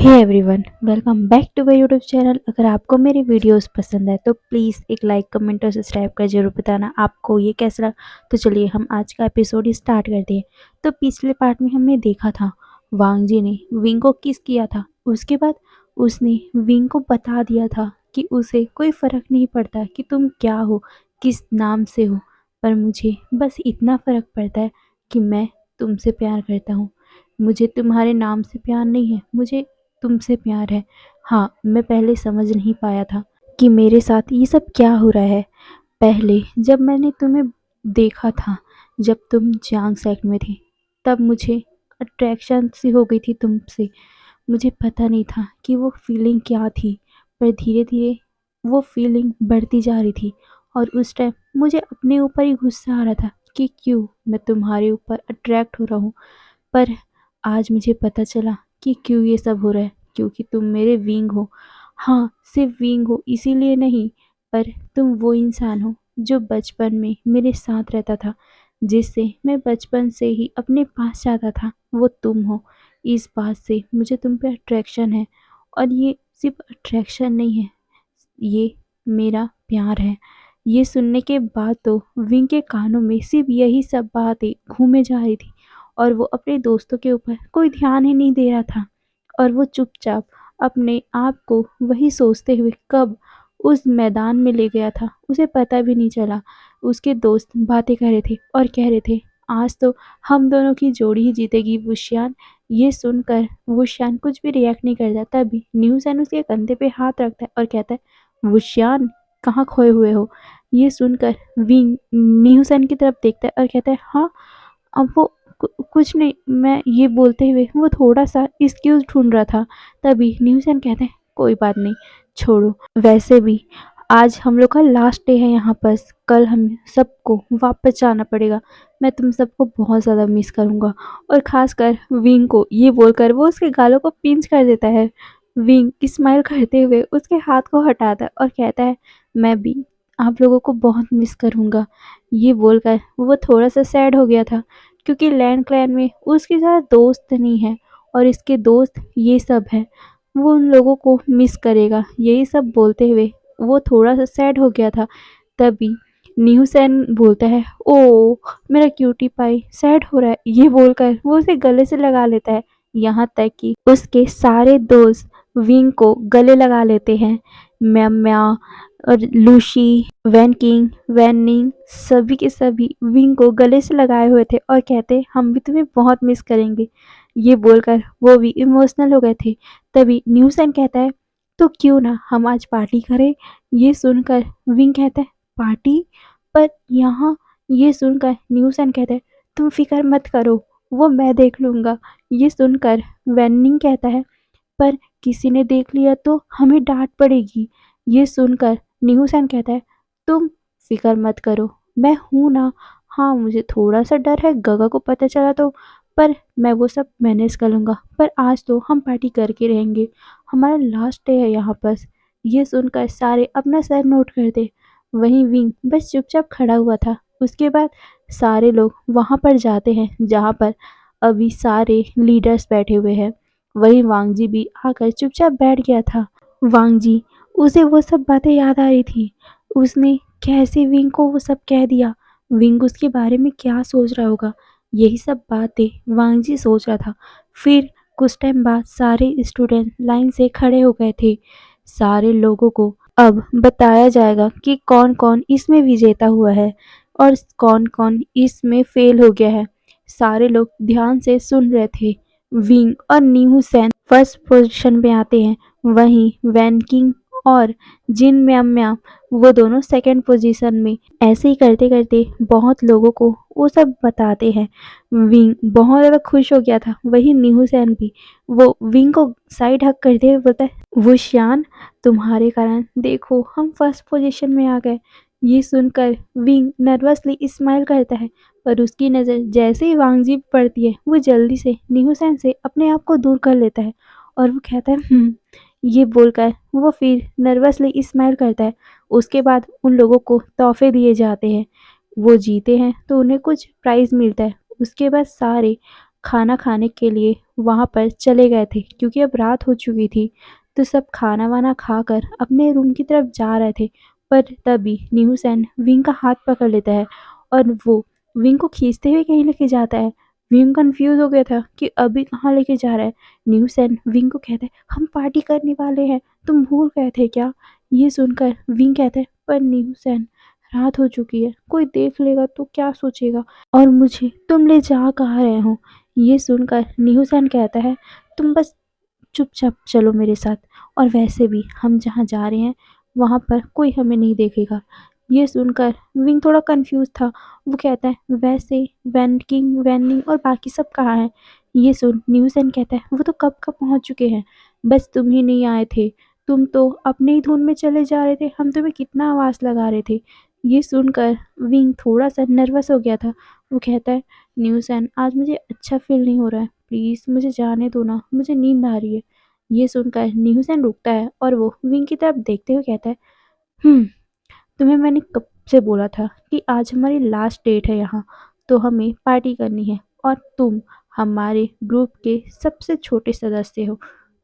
Hey everyone, welcome back to my YouTube channel. अगर आपको मेरी वीडियोस पसंद है तो प्लीज़ एक लाइक, कमेंट और सब्सक्राइब कर जरूर बताना आपको ये कैसा लगा। तो चलिए हम आज का एपिसोड स्टार्ट करते हैं। तो पिछले पार्ट में हमने देखा था वांग जी ने विंग को किस किया था। उसके बाद उसने विंग को बता दिया था कि उसे कोई फ़र्क नहीं पड़ता कि तुम क्या हो, किस नाम से हो, पर मुझे बस इतना फ़र्क पड़ता है कि मैं तुमसे प्यार करता हूँ। मुझे तुम्हारे नाम से प्यार नहीं है, मुझे तुमसे प्यार है। हाँ, मैं पहले समझ नहीं पाया था कि मेरे साथ ये सब क्या हो रहा है। पहले जब मैंने तुम्हें देखा था, जब तुम जांग सेक्ट में थे, तब मुझे अट्रैक्शन सी हो गई थी तुमसे। मुझे पता नहीं था कि वो फीलिंग क्या थी, पर धीरे-धीरे वो फीलिंग बढ़ती जा रही थी और उस टाइम मुझे अपने ऊपर ही गुस्सा आ रहा था कि क्यों मैं तुम्हारे ऊपर अट्रैक्ट हो रहा हूँ। पर आज मुझे पता चला कि क्यों ये सब हो रहा है, क्योंकि तुम मेरे विंग हो। हाँ, सिर्फ विंग हो इसीलिए नहीं, पर तुम वो इंसान हो जो बचपन में मेरे साथ रहता था, जिससे मैं बचपन से ही अपने पास चाहता था, वो तुम हो। इस बात से मुझे तुम पे अट्रैक्शन है और ये सिर्फ अट्रैक्शन नहीं है, ये मेरा प्यार है। ये सुनने के बाद तो विंग के कानों में सिर्फ यही सब बातें घूमे जा रही थी और वो अपने दोस्तों के ऊपर कोई ध्यान ही नहीं दे रहा था और वो चुपचाप अपने आप को वही सोचते हुए कब उस मैदान में ले गया था उसे पता भी नहीं चला। उसके दोस्त बातें कर रहे थे और कह रहे थे आज तो हम दोनों की जोड़ी ही जीतेगी वुशियान। ये सुनकर वुशियान कुछ भी रिएक्ट नहीं करता, तभी न्यूसन उसके कंधे पे हाथ रखता है और कहता है वुशियान कहाँ खोए हुए हो। ये सुनकर विंग न्यूसन की तरफ देखता है और कहता है हाँ। अब वो कुछ नहीं, मैं ये बोलते हुए वो थोड़ा-सा एक्सक्यूज़ ढूँढ रहा था, तभी न्यूसन कहते हैं कोई बात नहीं, छोड़ो। वैसे भी आज हम लोग का लास्ट डे है यहाँ पर, कल हम सबको वापस जाना पड़ेगा। मैं तुम सबको बहुत ज़्यादा मिस करूँगा। और ख़ासकर विंग को ये बोलकर वो उसके गालों को पिंच कर देता है। विंग स्माइल करते हुए उसके हाथ को हटाता है और कहता है मैं भी आप लोगों को बहुत मिस करूँगा। ये बोलकर वो थोड़ा-सा सैड हो गया था, क्योंकि लैंड क्लैन में उसके साथ दोस्त नहीं है और इसके दोस्त ये सब हैं। वो उन लोगों को मिस करेगा, यही सब बोलते हुए वो थोड़ा-सा सैड हो गया था। तभी न्यूसन बोलता है ओह! मेरा क्यूटी पाई सैड हो रहा है। ये बोलकर वो उसे गले से लगा लेता है। यहाँ तक कि उसके सारे दोस्त विंग को गले लगा लेते हैं। म्या और लूसी, वैन किंग, वैन निंग सभी के सभी विंग को गले से लगाए हुए थे और कहते हम भी तुम्हें बहुत मिस करेंगे। ये बोलकर वो भी इमोशनल हो गए थे। तभी न्यूसन कहता है तो क्यों ना हम आज पार्टी करें। ये सुनकर विंग कहता है पार्टी, पर यहाँ ये सुनकर न्यूसन कहता है तुम फिक्र मत करो, वो मैं देख लूँगा। ये सुनकर वैनिंग कहता है पर किसी ने देख लिया तो हमें डांट पड़ेगी। ये सुनकर न्यूसन कहता है तुम फिक्र मत करो, मैं हूँ ना। हाँ, मुझे थोड़ा सा डर है गगा को पता चला तो, पर मैं वो सब मैनेज कर लूँगा। पर आज तो हम पार्टी करके रहेंगे, हमारा लास्ट डे है यहाँ पर। ये सुनकर सारे अपना सर नोट करते, वहीं विंग बस चुपचाप खड़ा हुआ था। उसके बाद सारे लोग वहाँ पर जाते हैं जहाँ पर अभी सारे लीडर्स बैठे हुए हैं। वहीं वांगजी भी आकर चुपचाप बैठ गया था। वांगजी, उसे वो सब बातें याद आ रही थी। उसने कैसे विंग को वो सब कह दिया, विंग उसके बारे में क्या सोच रहा होगा, यही सब बातें वांगजी सोच रहा था। फिर कुछ टाइम बाद सारे स्टूडेंट लाइन से खड़े हो गए थे। सारे लोगों को अब बताया जाएगा कि कौन कौन इसमें विजेता हुआ है और कौन कौन इसमें फेल हो गया है। सारे लोग ध्यान से सुन रहे थे। विंग और न्यू सैन फर्स्ट पोजीशन में आते हैं, वहीं वैन किंग और जिन म्याम म्याम वो दोनों सेकंड पोजीशन में। ऐसे ही करते करते बहुत लोगों को वो सब बताते हैं। विंग बहुत ज़्यादा खुश हो गया था, वही न्यू सैन भी। वो विंग को साइड हक करते हुए बोलता है वो श्यान, तुम्हारे कारण देखो हम फर्स्ट पोजीशन में आ गए। ये सुनकर विंग नर्वसली स्माइल करता है, पर उसकी नज़र जैसे ही वांगजी पर पड़ती है वो जल्दी से न्यूसन से अपने आप को दूर कर लेता है और वो कहता है ये बोलकर वो फिर नर्वसली स्माइल करता है। उसके बाद उन लोगों को तोहफे दिए जाते हैं। वो जीते हैं तो उन्हें कुछ प्राइज़ मिलता है। उसके बाद सारे खाना खाने के लिए वहाँ पर चले गए थे क्योंकि अब रात हो चुकी थी। तो सब खाना-वाना खाकर अपने रूम की तरफ जा रहे थे, पर तभी न्यूसेन विंग का हाथ पकड़ लेता है और वो विंग को खींचते हुए कहीं लेके जाता है। विंग कन्फ्यूज़ हो गया था कि अभी कहाँ लेके जा रहा है। न्यूसेन विंग को कहता है, "हम पार्टी करने वाले हैं, तुम भूल गए थे क्या?" ये सुनकर विंग कहता है, "पर न्यूसेन, रात हो चुकी है, कोई देख लेगा तो क्या सोचेगा? और मुझे तुम ले जा कहाँ रहे हो?" ये सुनकर न्यूसेन कहता है, "तुम बस चुपचाप चलो मेरे साथ, और वैसे भी हम जहाँ जा रहे हैं वहाँ पर कोई हमें नहीं देखेगा।" ये सुनकर विंग थोड़ा कंफ्यूज था। वो कहता है, "वैसे वैन किंग और बाकी सब कहाँ हैं?" ये सुन न्यूसेन कहता है, "वो तो कब का पहुँच चुके हैं, बस तुम ही नहीं आए थे। तुम तो अपने ही धुन में चले जा रहे थे, हम तुम्हें कितना आवाज़ लगा रहे थे।" ये सुनकर विंग थोड़ा सा नर्वस हो गया था। वो कहता है, "न्यूसेन, आज मुझे अच्छा फील नहीं हो रहा है, प्लीज़ मुझे जाने दो ना, मुझे नींद आ रही है।" ये सुनकर न्यूसेन रुकता है और वो विंग की तरफ देखते हुए कहता है, "हम्म, तुम्हें मैंने कब से बोला था कि आज हमारी लास्ट डेट है यहाँ, तो हमें पार्टी करनी है, और तुम हमारे ग्रुप के सबसे छोटे सदस्य हो,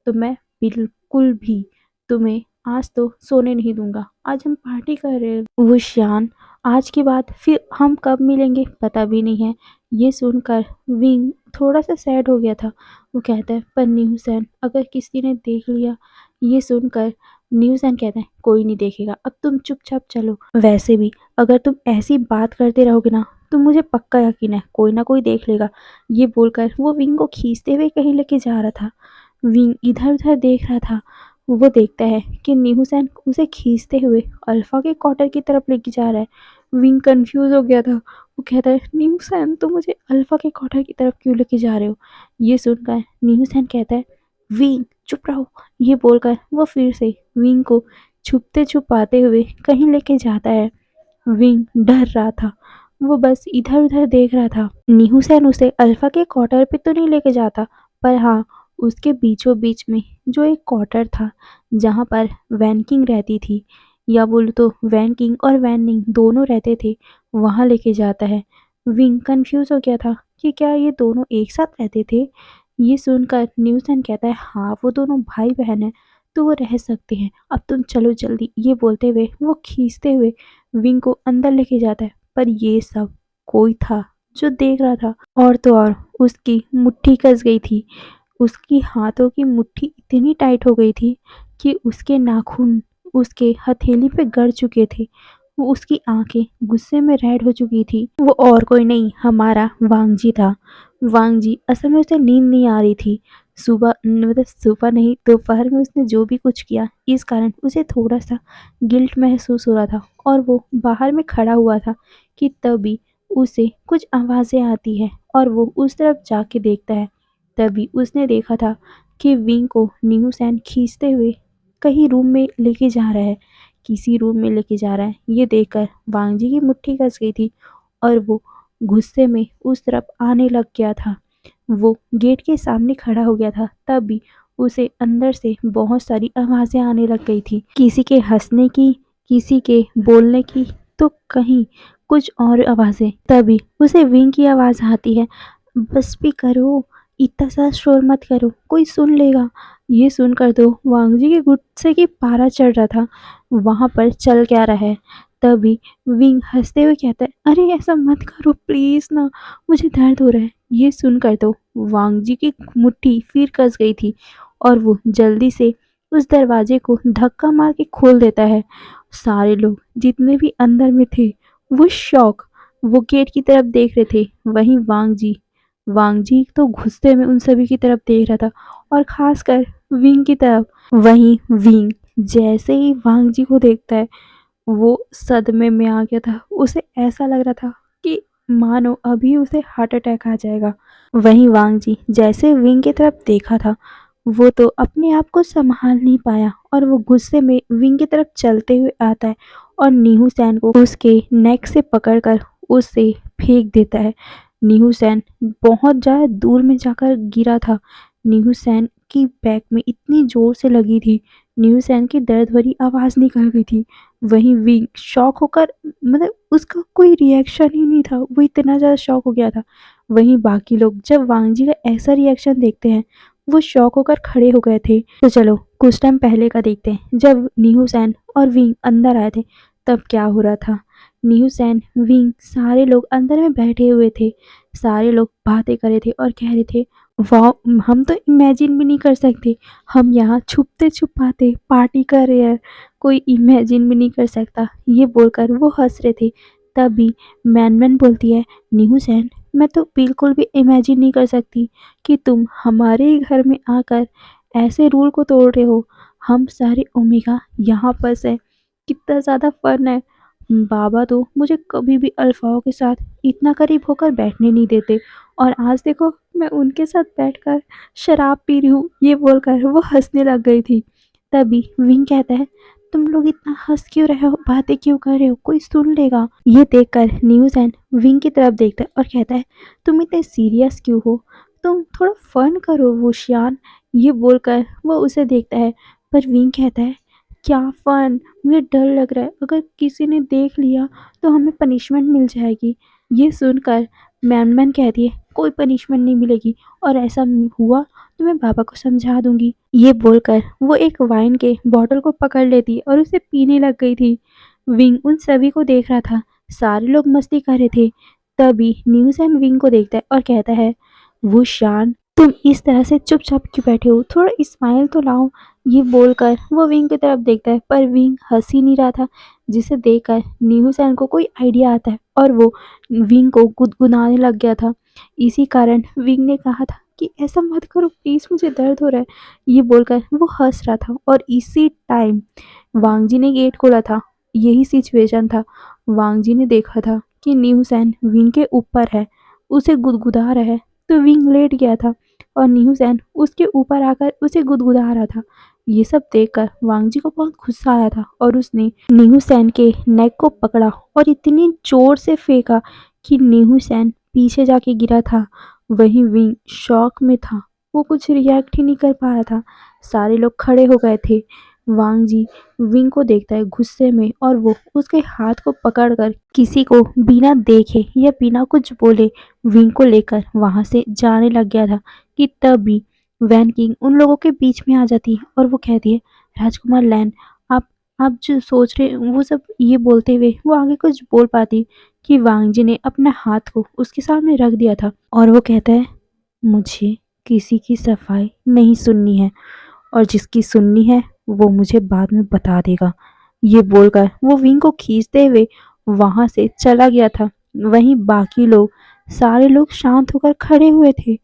तो मैं बिल्कुल भी तुम्हें आज तो सोने नहीं दूंगा। आज हम पार्टी कर रहे हैं वुशियान, आज के बाद फिर हम कब मिलेंगे पता भी नहीं है।" ये सुनकर विंग थोड़ा सा सैड हो गया था। वो कहता है, "पर न्यूसेन, अगर किसी ने देख लिया?" ये सुनकर न्यूसेन कहता है, "कोई नहीं देखेगा, अब तुम चुपचाप चलो। वैसे भी अगर तुम ऐसी बात करते रहोगे ना, तो मुझे पक्का यकीन है कोई ना कोई देख लेगा।" ये बोलकर वो विंग को खींचते हुए कहीं लेके जा रहा था। विंग इधर-उधर देख रहा था। वो देखता है कि न्यूसेन उसे खींचते हुए अल्फा के क्वार्टर की तरफ लेके जा रहा है। विंग कंफ्यूज हो गया था। वो कहता है, "न्यूसेन, तुम मुझे अल्फा के क्वार्टर की तरफ क्यों लेके जा रहे हो?" ये सुनकर न्यूसेन कहता है, "विंग, चुप रहो।" ये बोलकर वो फिर से विंग को छुपते-छुपाते हुए कहीं लेके जाता है। विंग डर रहा था। वो बस इधर-उधर देख रहा था। न्यूसेन उसे अल्फा के क्वार्टर पे तो नहीं लेके जाता, पर हाँ, उसके बीचों-बीच में जो एक क्वार्टर था, जहाँ पर वैन किंग रहती थी, या बोलूँ तो वैन किंग और वैन निंग दोनों रहते थे, वहाँ लेके जाता है। विंग कन्फ्यूज़ हो गया था कि क्या ये दोनों एक साथ रहते थे? ये सुनकर न्यूसेन कहता है, "हाँ, वो दोनों भाई-बहन हैं, तो वो रह सकते हैं। अब तुम चलो जल्दी।" ये बोलते हुए वो खींचते हुए विंग को अंदर लेके जाता है, पर ये सब कोई था जो देख रहा था। और तो और उसकी मुट्ठी कस गई थी। उसकी हाथों की मुट्ठी इतनी टाइट हो गई थी कि उसके नाखून उसके हथेली पे गड़ चुके थे। वो उसकी आंखें गुस्से में रेड हो चुकी थी। वो और कोई नहीं, हमारा वांगजी था। वांगजी, असल में उसे नींद नहीं आ रही थी। सुबह मतलब सुबह नहीं, दोपहर में उसने जो भी कुछ किया, इस कारण उसे थोड़ा सा गिल्ट महसूस हो रहा था, और वो बाहर में खड़ा हुआ था कि तभी उसे कुछ आवाज़ें आती है और वो उस तरफ जाके देखता है। तभी उसने देखा था कि विंग को न्यूसेन खींचते हुए कहीं रूम में लेके जा रहा है, किसी रूम में लेके जा रहा है। ये देखकर वांगजी की मुट्ठी कस गई थी और वो गुस्से में उस तरफ आने लग गया था। वो गेट के सामने खड़ा हो गया था, तभी उसे अंदर से बहुत सारी आवाज़ें आने लग गई थी। किसी के हँसने की, किसी के बोलने की, तो कहीं कुछ और आवाज़ें। तभी उसे विंग की आवाज़ आती है, "बस भी करो, इतना सा शोर मत करो, कोई सुन लेगा।" ये सुनकर तो वांगजी के गुस्से की पारा चढ़ रहा था। वहाँ पर चल क्या रहा है? तभी विंग हँसते हुए कहता है, "अरे ऐसा मत करो प्लीज़ ना, मुझे दर्द हो रहा है।" ये सुनकर तो वांगजी की मुट्ठी फिर कस गई थी और वो जल्दी से उस दरवाजे को धक्का मार के खोल देता है। सारे लोग जितने भी अंदर में थे, वो शॉक, वो गेट की तरफ देख रहे थे। वहीं वांगजी वांगजी तो गुस्से में उन सभी की तरफ देख रहा था, और खासकर विंग की तरफ। वहीं विंग जैसे ही वांगजी को देखता है, वो सदमे में आ गया था। उसे ऐसा लग रहा था कि मानो अभी उसे हार्ट अटैक आ जाएगा। वहीं वांगजी जैसे विंग की तरफ देखा था, वो तो अपने आप को संभाल नहीं पाया और वो गुस्से में विंग की तरफ चलते हुए आता है और नीहू सैन को उसके नेक से पकड़कर उससे फेंक देता है। नीहू सैन बहुत ज़्यादा दूर में जाकर गिरा था। नीहू सैन की बैक में इतनी ज़ोर से लगी थी, नीहू सैन की दर्द भरी आवाज़ निकल गई थी। वहीं विंग शॉक होकर, मतलब उसका कोई रिएक्शन ही नहीं था, वो इतना ज़्यादा शॉक हो गया था। वहीं बाकी लोग जब वांग जी का ऐसा रिएक्शन देखते हैं, वो शॉक होकर खड़े हो गए थे। तो चलो कुछ टाइम पहले का देखते हैं। जब नीहू सैन और विंग अंदर आए थे, तब क्या हो रहा था। नीहू सैन, विंग, सारे लोग अंदर में बैठे हुए थे। सारे लोग बातें कर रहे थे और कह रहे थे, वाह, हम तो इमेजिन भी नहीं कर सकते, हम यहाँ छुपते छुपाते पार्टी कर रहे हैं, कोई इमेजिन भी नहीं कर सकता। ये बोलकर वो हंस रहे थे। तभी मैनमैन बोलती है, नीहू सैन, मैं तो बिल्कुल भी इमेजिन नहीं कर सकती कि तुम हमारे ही घर में आकर ऐसे रूल को तोड़ रहे हो। हम सारे ओमेगा यहाँ फंस है, कितना ज़्यादा फन है। बाबा तो मुझे कभी भी अल्फाओं के साथ इतना करीब होकर बैठने नहीं देते, और आज देखो मैं उनके साथ बैठकर शराब पी रही हूँ। ये बोलकर वो हंसने लग गई थी। तभी विंग कहता है, तुम लोग इतना हंस क्यों रहे हो, बातें क्यों कर रहे हो, कोई सुन लेगा। ये देखकर न्यूज़ एंड विंग की तरफ देखता है और कहता है, तुम इतने सीरियस क्यों हो, तुम थोड़ा फन करो वुशियान। ये बोलकर वो उसे देखता है, पर विंग कहता है, क्या फन, मुझे डर लग रहा है, अगर किसी ने देख लिया तो हमें पनिशमेंट मिल जाएगी। ये सुनकर मैन कहती है, कोई पनिशमेंट नहीं मिलेगी, और ऐसा हुआ तो मैं बाबा को समझा दूंगी। ये बोलकर वो एक वाइन के बॉटल को पकड़ लेती और उसे पीने लग गई थी। विंग उन सभी को देख रहा था, सारे लोग मस्ती कर रहे थे। तभी न्यूज़ एंड विंग को देखता है और कहता है, वो शान, तुम इस तरह से चुपचाप क्यों बैठे हो, थोड़ा स्माइल तो लाओ। ये बोलकर वो विंग की तरफ देखता है, पर विंग हंस ही नहीं रहा था, जिसे देखकर न्यूज़ एंड को कोई आइडिया आता है और वो विंग को गुदगुदाने लग गया था। इसी कारण विंग ने कहा था कि ऐसा मत करो प्लीज़, मुझे दर्द हो रहा है। ये बोलकर वो हंस रहा था, और इसी टाइम वांग जी ने गेट खोला था। यही सिचुएशन था। वांग जी ने देखा था कि न्यू सैन विंग के ऊपर है, उसे गुदगुदा रहा है, तो विंग लेट गया था और न्यू सैन उसके ऊपर आकर उसे गुदगुदा रहा था। ये सब देखकर वांग जी को बहुत गुस्सा आया था, और उसने न्यू सैन के नेक को पकड़ा और इतनी जोर से फेंका कि न्यू सैन पीछे जाके गिरा था। वहीं विंग शॉक में था, वो कुछ रिएक्ट ही नहीं कर पा रहा था। सारे लोग खड़े हो गए थे। वांग जी विंग को देखता है गुस्से में, और वो उसके हाथ को पकड़कर किसी को बिना देखे या बिना कुछ बोले विंग को लेकर वहां से जाने लग गया था कि तभी वैन किंग उन लोगों के बीच में आ जाती है और वो कहती है, राजकुमार लैन, आप जो सोच रहे वो सब, ये बोलते हुए वो आगे कुछ बोल पाती कि वांग जी ने अपना हाथ को उसके सामने रख दिया था, और वो कहता है, मुझे किसी की सफाई नहीं सुननी है, और जिसकी सुननी है वो मुझे बाद में बता देगा। ये बोलकर वो विंग को खींचते हुए वहां से चला गया था। वहीं बाकी लोग, सारे लोग शांत होकर खड़े हुए थे।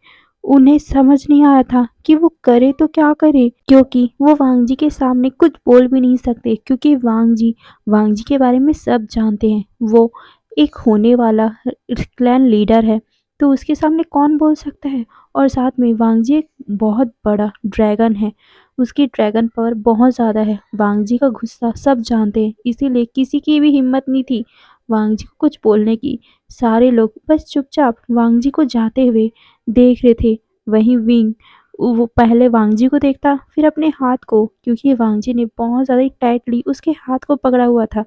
उन्हें समझ नहीं आ रहा था कि वो करे तो क्या करे, क्योंकि वो वांग जी के सामने कुछ बोल भी नहीं सकते, क्योंकि वांग जी के बारे में सब जानते हैं। वो एक होने वाला क्लैन लीडर है, तो उसके सामने कौन बोल सकता है। और साथ में वांग जी एक बहुत बड़ा ड्रैगन है, उसकी ड्रैगन पावर बहुत ज़्यादा है। वांग जी का गुस्सा सब जानते हैं, इसीलिए किसी की भी हिम्मत नहीं थी वांग जी को कुछ बोलने की। सारे लोग बस चुपचाप वांग जी को जाते हुए देख रहे थे। वहीं विंग, वो पहले वांग जी को देखता, फिर अपने हाथ को, क्योंकि वांग जी ने बहुत ज़्यादा टाइटली उसके हाथ को पकड़ा हुआ था।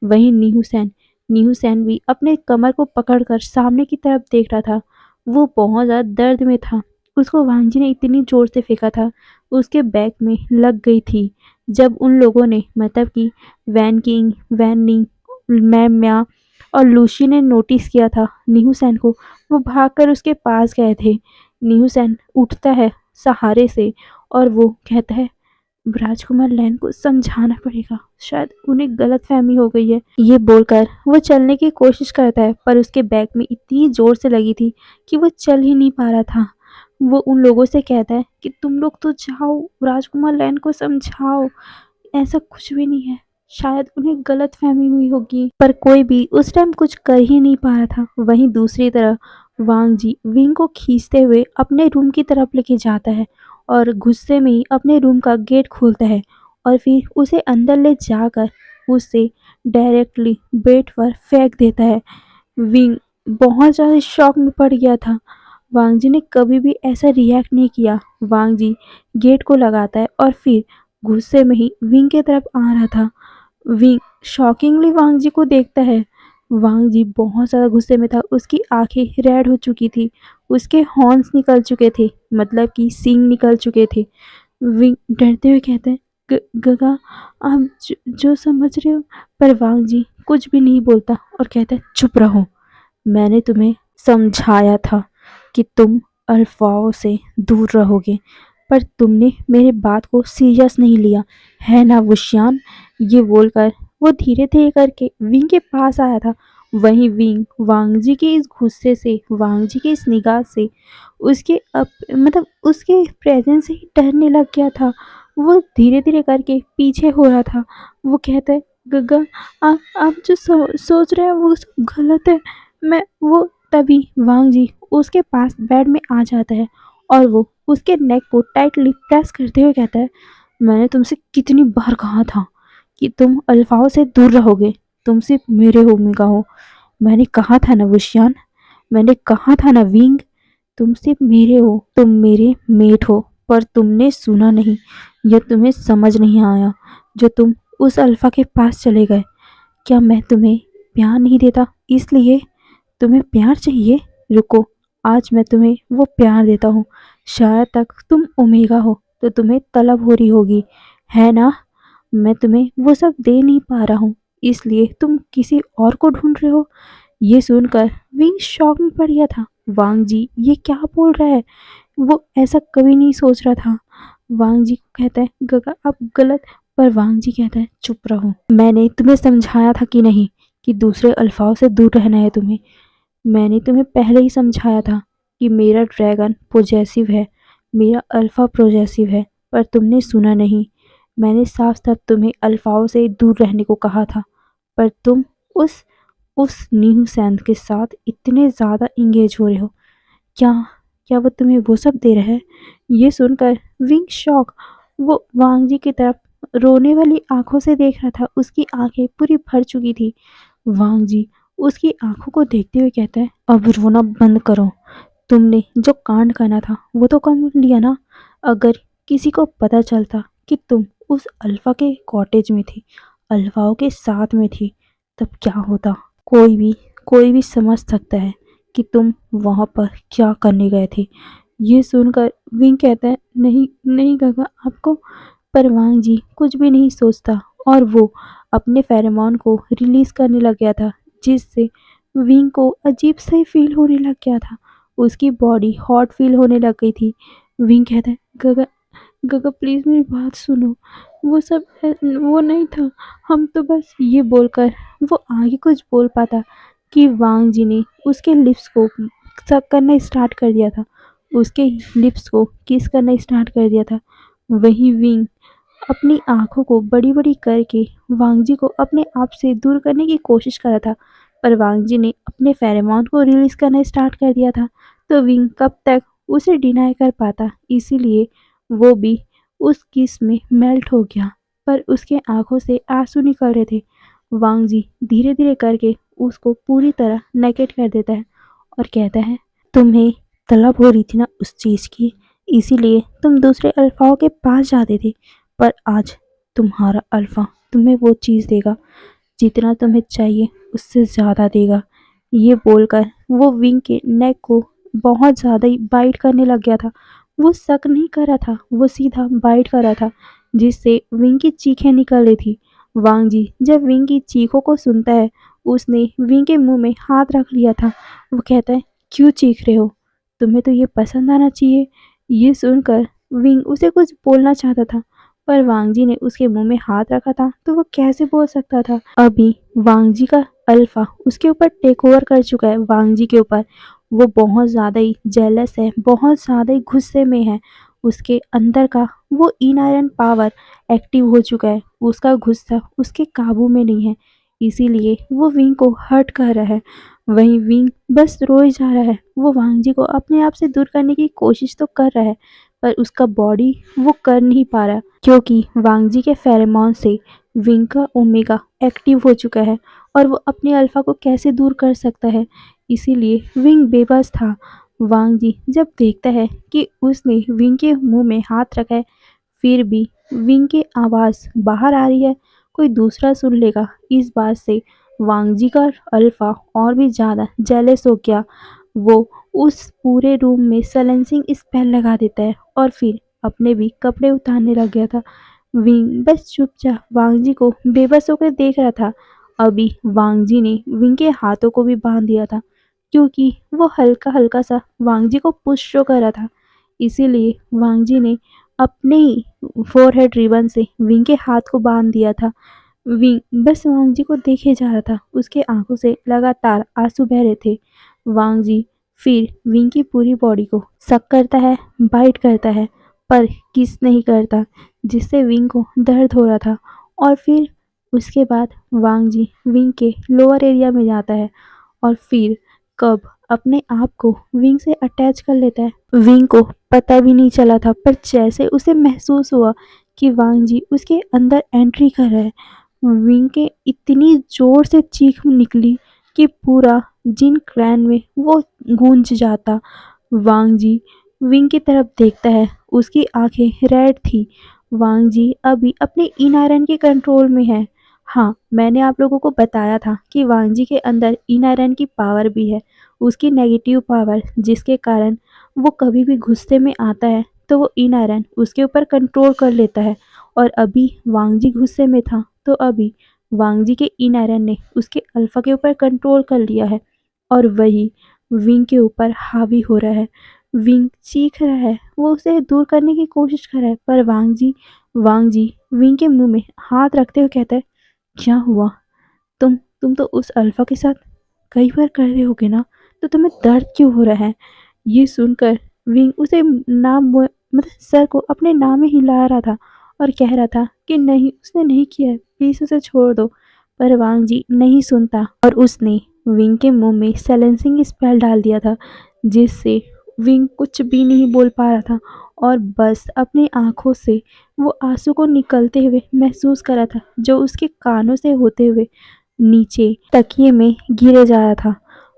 वहीं नीहू सैन भी अपने कमर को पकड़कर सामने की तरफ देख रहा था। वो बहुत ज़्यादा दर्द में था। उसको वांग जी ने इतनी जोर से फेंका था, उसके बैक में लग गई थी। जब उन लोगों ने, मतलब कि वैन किंग, वैन निंग, मैम म्या और लूशी ने नोटिस किया था नीहू सैन को, वो भागकर उसके पास गए थे। नीहू सैन उठता है सहारे से, और वो कहता है, राजकुमार लैन को समझाना पड़ेगा, शायद उन्हें गलतफहमी हो गई है। ये बोलकर वो चलने की कोशिश करता है, पर उसके बैक में इतनी जोर से लगी थी कि वो चल ही नहीं पा रहा था। वो उन लोगों से कहता है कि तुम लोग तो जाओ, राजकुमार लैन को समझाओ, ऐसा कुछ भी नहीं है, शायद उन्हें गलतफहमी हुई होगी। पर कोई भी उस टाइम कुछ कर ही नहीं पा रहा था। वहीं दूसरी तरफ वांग जी विंग को खींचते हुए अपने रूम की तरफ लेके जाता है, और गुस्से में ही अपने रूम का गेट खोलता है, और फिर उसे अंदर ले जाकर उसे डायरेक्टली बेड पर फेंक देता है। विंग बहुत ज़्यादा शॉक में पड़ गया था। वांग जी ने कभी भी ऐसा रिएक्ट नहीं किया। वांग जी गेट को लगाता है और फिर गुस्से में ही विंग की तरफ आ रहा था। विंग शॉकिंगली वांग जी को देखता है। वांग जी बहुत ज़्यादा गुस्से में था, उसकी आँखें रेड हो चुकी थी, उसके हॉर्न्स निकल चुके थे, मतलब कि सींग निकल चुके थे। विंग डरते हुए कहते हैं, गगा आप जो समझ रहे हो। पर वांग जी कुछ भी नहीं बोलता और कहता है, चुप रहो, मैंने तुम्हें समझाया था कि तुम अल्फाओं से दूर रहोगे, पर तुमने मेरे बात को सीरियस नहीं लिया, है ना वुशियान। ये बोलकर वो धीरे धीरे करके विंग के पास आया था। वहीं विंग वांग जी के इस गुस्से से, वांग जी की इस निगाह से, उसके मतलब उसके प्रेजेंस से ही डरने लग गया था। वो धीरे धीरे करके पीछे हो रहा था। वो कहता है, गग्गा आप जो सोच रहे हैं वो सब गलत है। मैं वो तभी वांग जी उसके पास बेड में आ जाता है और वो उसके नेक को टाइटली प्रेस करते हुए कहता है, मैंने तुमसे कितनी बार कहा था कि तुम अल्फाओं से दूर रहोगे, तुम सिर्फ मेरे ओमेगा हो। मैंने कहा था ना वुशियान, मैंने कहा था ना विंग, तुम सिर्फ मेरे हो, तुम मेरे मेट हो। पर तुमने सुना नहीं, या तुम्हें समझ नहीं आया, जो तुम उस अल्फा के पास चले गए। क्या मैं तुम्हें प्यार नहीं देता, इसलिए तुम्हें प्यार चाहिए? रुको, आज मैं तुम्हें वो प्यार देता हूँ। शायद तक तुम ओमेगा हो तो तुम्हें तलब हो रही होगी, है ना? मैं तुम्हें वो सब दे नहीं पा रहा हूँ, इसलिए तुम किसी और को ढूंढ रहे हो। ये सुनकर विंग शॉक में पड़ गया था। वांग जी ये क्या बोल रहा है? वो ऐसा कभी नहीं सोच रहा था। वांग जी को कहता है, गगा आप गलत। पर वांग जी कहता है, चुप रहो, मैंने तुम्हें समझाया था कि नहीं कि दूसरे अल्फाओं से दूर रहना है तुम्हें। मैंने तुम्हें पहले ही समझाया था कि मेरा ड्रैगन पॉजेसिव है, मेरा अल्फा प्रोजेसिव है, पर तुमने सुना नहीं। मैंने साफ साफ तुम्हें अल्फाओं से दूर रहने को कहा था, पर तुम उस उस न्यू सैंड के साथ इतने ज़्यादा इंगेज हो रहे हो। क्या क्या वो तुम्हें वो सब दे रहा है? ये सुनकर विंग शॉक, वो वांग जी की तरफ रोने वाली आंखों से देख रहा था। उसकी आंखें पूरी भर चुकी थी। वांग जी उसकी आंखों को देखते हुए कहता है, अब रोना बंद करो। तुमने जो कांड करना था वो तो कर लिया ना। अगर किसी को पता चलता कि तुम उस अल्फा के कॉटेज में थी, अल्फाओं के साथ में थी, तब क्या होता? कोई भी समझ सकता है कि तुम वहाँ पर क्या करने गए थे। ये सुनकर विंग कहता है, नहीं नहीं काका, आपको। पर वांग जी कुछ भी नहीं सोचता और वो अपने फेरोमोन को रिलीज करने लग गया था, जिससे विंग को अजीब सा ही फील होने लग गया था। उसकी बॉडी हॉट फील होने लग गई थी। विंग कहता है, गगा गगा प्लीज़ मेरी बात सुनो, वो सब वो नहीं था। हम तो बस ये बोलकर वो आगे कुछ बोल पाता कि वांग जी ने उसके लिप्स को सक करना स्टार्ट कर दिया था, उसके लिप्स को किस करना स्टार्ट कर दिया था। वहीं विंग अपनी आंखों को बड़ी बड़ी करके वांग जी को अपने आप से दूर करने की कोशिश कर रहा था, पर वांग जी ने अपने फेरोमोन को रिलीज करना स्टार्ट कर दिया था। तो विंग कब तक उसे डिनाई कर पाता, इसीलिए वो भी उस किस में मेल्ट हो गया। पर उसके आंखों से आंसू निकल रहे थे। वांग जी धीरे धीरे करके उसको पूरी तरह नेकेट कर देता है और कहता है, तुम्हें तलब हो रही थी ना उस चीज़ की, इसीलिए तुम दूसरे अल्फाओं के पास जाते थे। पर आज तुम्हारा अल्फा तुम्हें वो चीज़ देगा, जितना तुम्हें चाहिए उससे ज़्यादा देगा। ये बोलकर वो विंग के नेक को बहुत ज़्यादा ही बाइट करने लग गया था। वो शक नहीं कर रहा था, वो सीधा बाइट कर रहा था, जिससे विंग की चीखें निकल रही थी। वांग जी जब विंग की चीखों को सुनता है, उसने विंग के मुंह में हाथ रख लिया था। वो कहता है, क्यों चीख रहे हो? तुम्हें तो ये पसंद आना चाहिए। ये सुनकर विंग उसे कुछ बोलना चाहता था, पर वांग जी ने उसके मुंह में हाथ रखा था, तो वो कैसे बोल सकता था। अभी वांग जी का अल्फा उसके ऊपर टेक ओवर कर चुका है, वांग जी के ऊपर। वो बहुत ज़्यादा ही जेलस है, बहुत ज़्यादा ही गुस्से में है। उसके अंदर का वो इनहेरेंट पावर एक्टिव हो चुका है, उसका गुस्सा उसके काबू में नहीं है, इसीलिए वो विंग को हर्ट कर रहा है। वहीं विंग बस रोए जा रहा है। वो वांग जी को अपने आप से दूर करने की कोशिश तो कर रहा है, पर उसका बॉडी वो कर नहीं पा रहा, क्योंकि वांग जी के फेरोमोन से विंग का ओमेगा एक्टिव हो चुका है और वो अपने अल्फा को कैसे दूर कर सकता है। इसीलिए विंग बेबस था। वांग जी जब देखता है कि उसने विंग के मुंह में हाथ रखा है, फिर भी विंग की आवाज़ बाहर आ रही है, कोई दूसरा सुन लेगा, इस बात से वांग जी का अल्फा और भी ज़्यादा जेलस हो गया। वो उस पूरे रूम में साइलेंसिंग स्पेल लगा देता है और फिर अपने भी कपड़े उतारने लग गया था। विंग बस चुपचाप वांग जी को बेबस होकर देख रहा था। अभी वांग जी ने विंग के हाथों को भी बांध दिया था, क्योंकि वो हल्का हल्का सा वांग जी को पुश शो कर रहा था। इसीलिए वांग जी ने अपने ही फोरहेड रिबन से विंग के हाथ को बांध दिया था। विंग बस वांग जी को देखे जा रहा था। उसके आंखों से लगातार आंसू बह रहे थे। वांग जी फिर विंग की पूरी बॉडी को सक करता है, बाइट करता है, पर किस नहीं करता, जिससे विंग को दर्द हो रहा था। और फिर उसके बाद वांग जी विंग के लोअर एरिया में जाता है और फिर कब अपने आप को विंग से अटैच कर लेता है। विंग को पता भी नहीं चला था, पर जैसे उसे महसूस हुआ कि वांग जी उसके अंदर एंट्री कर रहा है, विंग के इतनी जोर से चीख निकली कि पूरा जिन क्लैन में वो गूंज जाता। वांग जी विंग की तरफ देखता है, उसकी आंखें रेड थी। वांग जी अभी अपने इन आयरन के कंट्रोल में है। हाँ, मैंने आप लोगों को बताया था कि वांग जी के अंदर इन आयरन की पावर भी है, उसकी नेगेटिव पावर, जिसके कारण वो कभी भी गुस्से में आता है तो वो इन आयरन उसके ऊपर कंट्रोल कर लेता है। और अभी वांग जी गुस्से में था, तो अभी वांग जी के इन आयरन ने उसके अल्फा के ऊपर कंट्रोल कर लिया है और वही विंग के ऊपर हावी हो रहा है। विंग चीख रहा है, वो उसे दूर करने की कोशिश कर रहा है, पर वांग जी विंग के मुंह में हाथ रखते हुए कहता है, क्या हुआ? तुम तो उस अल्फा के साथ कई बार कर रहे होगे ना, तो तुम्हें दर्द क्यों हो रहा है? ये सुनकर विंग उसे मतलब सर को अपने नाम में हिला रहा था और कह रहा था कि नहीं, उसने नहीं किया है, प्लीज उसे छोड़ दो। पर वांग जी नहीं सुनता और उसने विंग के मुंह में साइलेंसिंग स्पेल डाल दिया था, जिससे विंग कुछ भी नहीं बोल पा रहा था और बस अपनी आंखों से वो आंसू को निकलते हुए महसूस कर रहा था, जो उसके कानों से होते हुए नीचे तकिए में गिरे जा रहा था।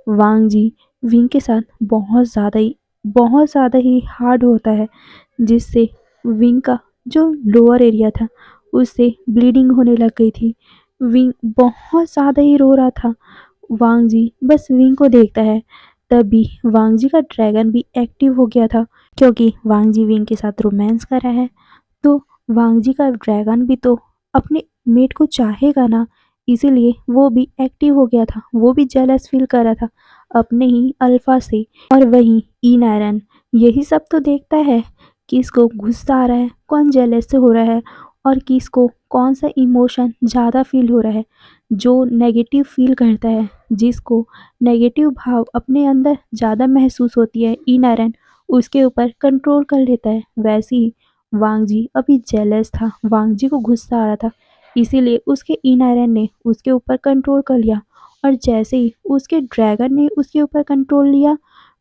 वांग जी विंग के साथ बहुत ज़्यादा ही हार्ड होता है, जिससे विंग का जो लोअर एरिया था उससे ब्लीडिंग होने लग गई थी। विंग बहुत ज़्यादा ही रो रहा था। वांग जी बस विंग को देखता है। तभी वांग जी का ड्रैगन भी एक्टिव हो गया था, क्योंकि वांग जी विंग के साथ रोमांस कर रहा है, तो वांग जी का ड्रैगन भी तो अपने मेट को चाहेगा ना। इसीलिए वो भी एक्टिव हो गया था, वो भी जेलस फील कर रहा था अपने ही अल्फा से। और वहीं इन आयरन यही सब तो देखता है, किसको गुस्सा आ रहा है, कौन जेलस से हो रहा है और किसको कौन सा इमोशन ज़्यादा फील हो रहा है। जो नेगेटिव फील करता है, जिसको नेगेटिव भाव अपने अंदर ज़्यादा महसूस होती है, इन आयरन उसके ऊपर कंट्रोल कर लेता है। वैसे ही वांग जी अभी जेलस था, वांग जी को गुस्सा आ रहा था, इसीलिए उसके इन आयरन ने उसके ऊपर कंट्रोल कर लिया। और जैसे ही उसके ड्रैगन ने उसके ऊपर कंट्रोल लिया,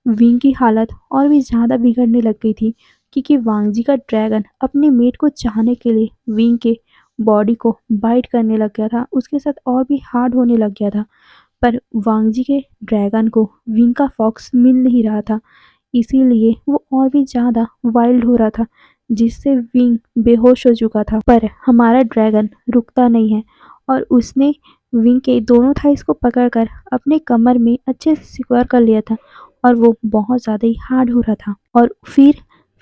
विंग की हालत और भी ज़्यादा बिगड़ने लग गई थी, क्योंकि वांग जी का ड्रैगन अपने मेट को चाहने के लिए विंग के बॉडी को बाइट करने लग गया था, उसके साथ और भी हार्ड होने लग गया था। पर वांग जी के ड्रैगन को विंग का फॉक्स मिल नहीं रहा था, इसीलिए वो और भी ज़्यादा वाइल्ड हो रहा था, जिससे विंग बेहोश हो चुका था। पर हमारा ड्रैगन रुकता नहीं है और उसने विंग के दोनों थाइस को पकड़कर अपने कमर में अच्छे से सिक्योर कर लिया था और वो बहुत ज़्यादा ही हार्ड हो रहा था। और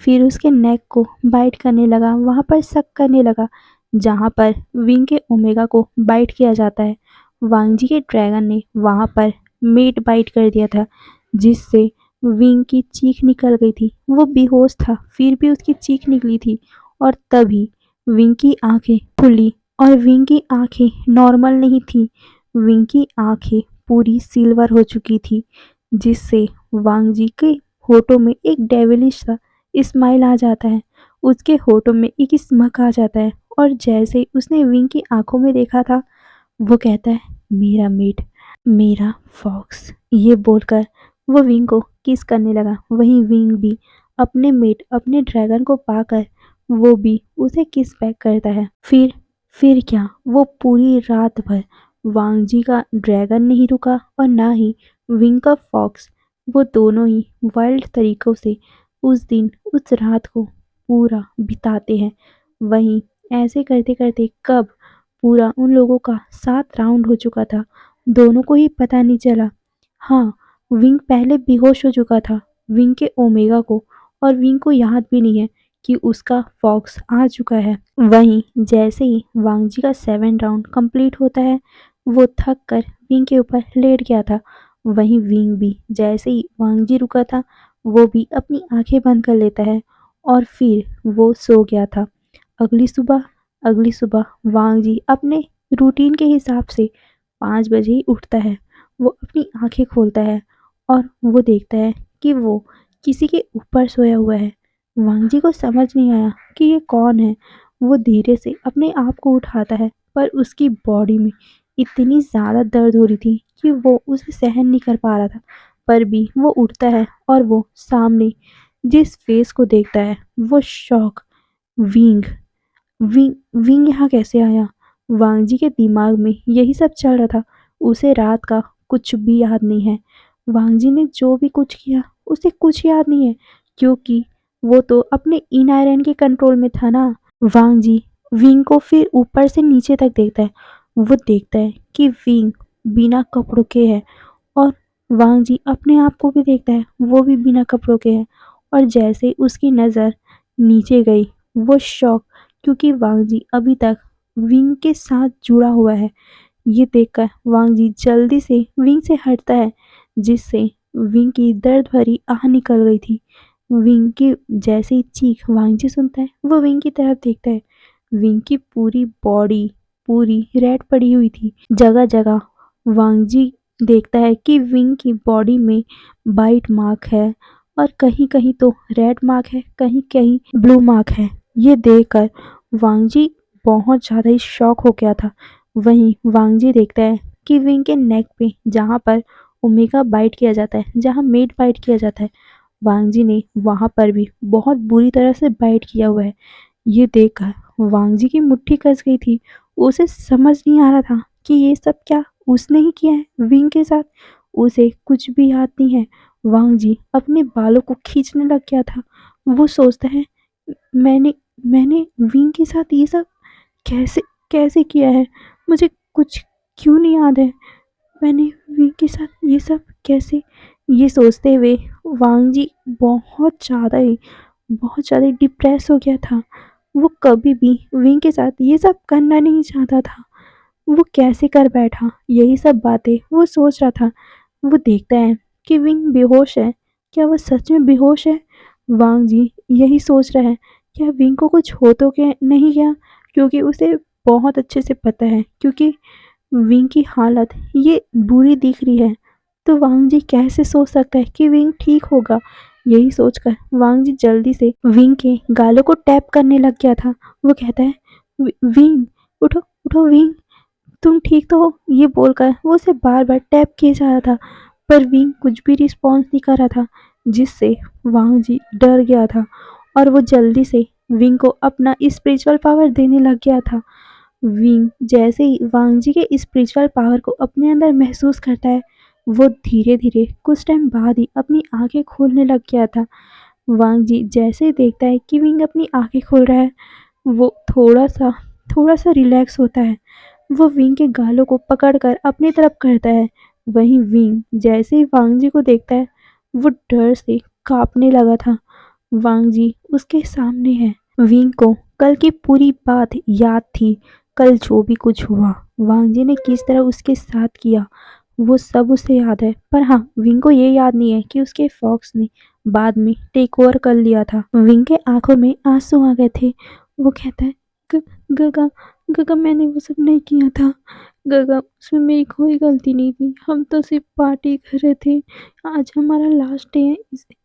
फिर उसके नेक को बाइट करने लगा, वहाँ पर सक करने लगा जहाँ पर विंग के ओमेगा को बाइट किया जाता है। वांग जी के ड्रैगन ने वहाँ पर मेट बाइट कर दिया था, जिससे विंग की चीख निकल गई थी। वो बेहोश था, फिर भी उसकी चीख निकली थी। और तभी विंग की आंखें खुली और विंग की आंखें नॉर्मल नहीं थी, विंग की आंखें पूरी सिल्वर हो चुकी थी, जिससे वांग जी के होठों में एक डेविलिश सा स्माइल आ जाता है, उसके होठों में एक स्मक आ जाता है। और जैसे ही उसने विंग की आंखों में देखा था, वो कहता है, मेरा मीट, मेरा फॉक्स। ये बोलकर वो विंग को किस करने लगा। वहीं विंग भी अपने मेट अपने ड्रैगन को पाकर वो भी उसे किस बैक करता है। फिर क्या, वो पूरी रात भर वांग जी का ड्रैगन नहीं रुका और ना ही विंग का फॉक्स। वो दोनों ही वाइल्ड तरीकों से उस दिन उस रात को पूरा बिताते हैं। वहीं ऐसे करते करते कब पूरा उन लोगों का 7 राउंड हो चुका था दोनों को ही पता नहीं चला। हाँ, विंग पहले बेहोश हो चुका था, विंग के ओमेगा को, और विंग को याद भी नहीं है कि उसका फॉक्स आ चुका है। वहीं जैसे ही वांगजी का 7 राउंड कंप्लीट होता है, वो थक कर विंग के ऊपर लेट गया था। वहीं विंग भी जैसे ही वांगजी रुका था, वो भी अपनी आंखें बंद कर लेता है और फिर वो सो गया था। अगली सुबह अगली सुबह वांगजी अपने रूटीन के हिसाब से 5 बजे ही उठता है। वो अपनी आंखें खोलता है और वो देखता है कि वो किसी के ऊपर सोया हुआ है। वांगजी को समझ नहीं आया कि ये कौन है। वो धीरे से अपने आप को उठाता है, पर उसकी बॉडी में इतनी ज़्यादा दर्द हो रही थी कि वो उसे सहन नहीं कर पा रहा था। पर भी वो उठता है और वो सामने जिस फेस को देखता है, वो शॉक। विंग विंग विंग यहाँ कैसे आया? वांगजी के दिमाग में यही सब चल रहा था। उसे रात का कुछ भी याद नहीं है। वांगजी ने जो भी कुछ किया, उसे कुछ याद नहीं है, क्योंकि वो तो अपने इन आयरन के कंट्रोल में था ना। वांगजी विंग को फिर ऊपर से नीचे तक देखता है। वो देखता है कि विंग बिना कपड़ों के है, और वांगजी अपने आप को भी देखता है, वो भी बिना कपड़ों के है। और जैसे उसकी नज़र नीचे गई, वो शॉक, क्योंकि वांगजी अभी तक विंग के साथ जुड़ा हुआ है। ये देखकर वांगजी जल्दी से विंग से हटता है, जिससे विंग की दर्द भरी आह निकल गई थी। विंग की जैसे ही चीख वांगजी सुनता है, वो विंग की तरफ देखता है। विंग की पूरी बॉडी पूरी रेड पड़ी हुई थी जगह जगह। वांगजी देखता है कि विंग की बॉडी में बाइट मार्क है, और कहीं कहीं तो रेड मार्क है, कहीं कहीं ब्लू मार्क है। ये देखकर वांगजी बहुत ज़्यादा ही शॉक हो गया था। वहीं वांगजी देखता है कि विंग के नेक पे जहाँ पर ओमेगा बाइट किया जाता है, जहाँ मेट बाइट किया जाता है, वांगजी ने वहाँ पर भी बहुत बुरी तरह से बाइट किया हुआ है। ये देखकर वांगजी की मुट्ठी कस गई थी। उसे समझ नहीं आ रहा था कि ये सब क्या उसने ही किया है विंग के साथ। उसे कुछ भी याद नहीं है। वांगजी अपने बालों को खींचने लग गया था। वो सोचता है, मैंने मैंने विंग के साथ ये सब कैसे कैसे किया है? मुझे कुछ क्यों नहीं याद है? मैंने विंग के साथ ये सब कैसे? ये सोचते हुए वांगजी बहुत ज़्यादा ही डिप्रेस हो गया था। वो कभी भी विंग के साथ ये सब करना नहीं चाहता था। वो कैसे कर बैठा? यही सब बातें वो सोच रहा था। वो देखता है कि विंग बेहोश है। क्या वो सच में बेहोश है? वांगजी यही सोच रहा है, क्या विंग को कुछ हो तो क्या नहीं गया? क्योंकि उसे बहुत अच्छे से पता है, क्योंकि विंग की हालत ये बुरी दिख रही है, तो वांगजी कैसे सोच सकता है कि विंग ठीक होगा? यही सोचकर वांगजी जल्दी से विंग के गालों को टैप करने लग गया था। वो कहता है, विंग, उठो उठो विंग, तुम ठीक तो हो?" ये बोलकर वो उसे बार-बार टैप किए जा रहा था, पर विंग कुछ भी रिस्पॉन्स नहीं कर रहा था, जिससे वांग जी डर गया था, और वो जल्दी से विंग को अपना स्पिरिचुअल पावर देने लग गया था। विंग जैसे ही वांग जी के स्पिरिचुअल पावर को अपने अंदर महसूस करता है, वो धीरे-धीरे कुछ टाइम बाद ही अपनी आंखें खोलने लग गया था। वांग जी जैसे ही देखता है कि विंग अपनी आंखें खोल रहा है, वो थोड़ा-सा रिलैक्स होता है। वो विंग के गालों को पकड़कर अपनी तरफ करता है। वहीं विंग जैसे ही वांग जी को देखता है, वो डर से काँपने लगा था। वांग जी उसके सामने है। विंग को कल की पूरी बात याद थी। कल जो भी कुछ हुआ, वांग जी ने किस तरह उसके साथ किया, वो सब उसे याद है। पर हाँ, विंग को ये याद नहीं है कि उसके फॉक्स ने बाद में टेक ओवर कर लिया था। विंग के आंखों में आंसू आ गए थे। वो कहता है, "ग गगा गगा मैंने वो सब नहीं किया था। गगा उसमें मेरी कोई गलती नहीं थी। हम तो सिर्फ पार्टी कर रहे थे। आज हमारा लास्ट डे है,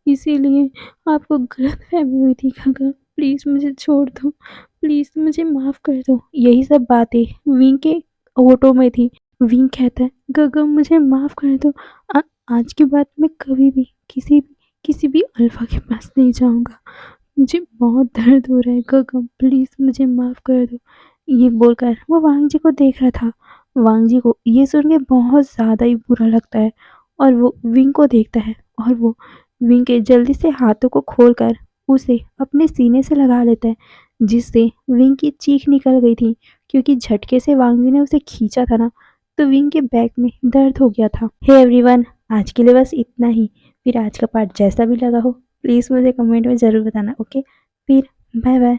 इसीलिए आपको गलतफ़हमी हुई थी गगा। प्लीज़ मुझे छोड़ दो। प्लीज़ मुझे माफ़ कर दो।" यही सब बातें विंग के होठों में थी। विंग कहता है, "गगा मुझे माफ़ कर दो। आ आज के बाद मैं कभी भी किसी भी अल्फ़ा के पास नहीं जाऊँगा। मुझे बहुत दर्द हो रहा है गगन, प्लीज़ मुझे माफ़ कर दो।" ये बोलकर वो वांग जी को देख रहा था। वांग जी को ये सुन के बहुत ज़्यादा ही बुरा लगता है, और वो विंग को देखता है, और वो विंग के जल्दी से हाथों को खोलकर उसे अपने सीने से लगा लेता है, जिससे विंग की चीख निकल गई थी, क्योंकि झटके से वांग जी ने उसे खींचा था ना, तो विंग के बैक में दर्द हो गया था। हे एवरीवन, आज के लिए बस इतना ही। फिर आज का पार्ट जैसा भी लगा हो प्लीज़ मुझे कमेंट में ज़रूर बताना। ओके, फिर बाय बाय।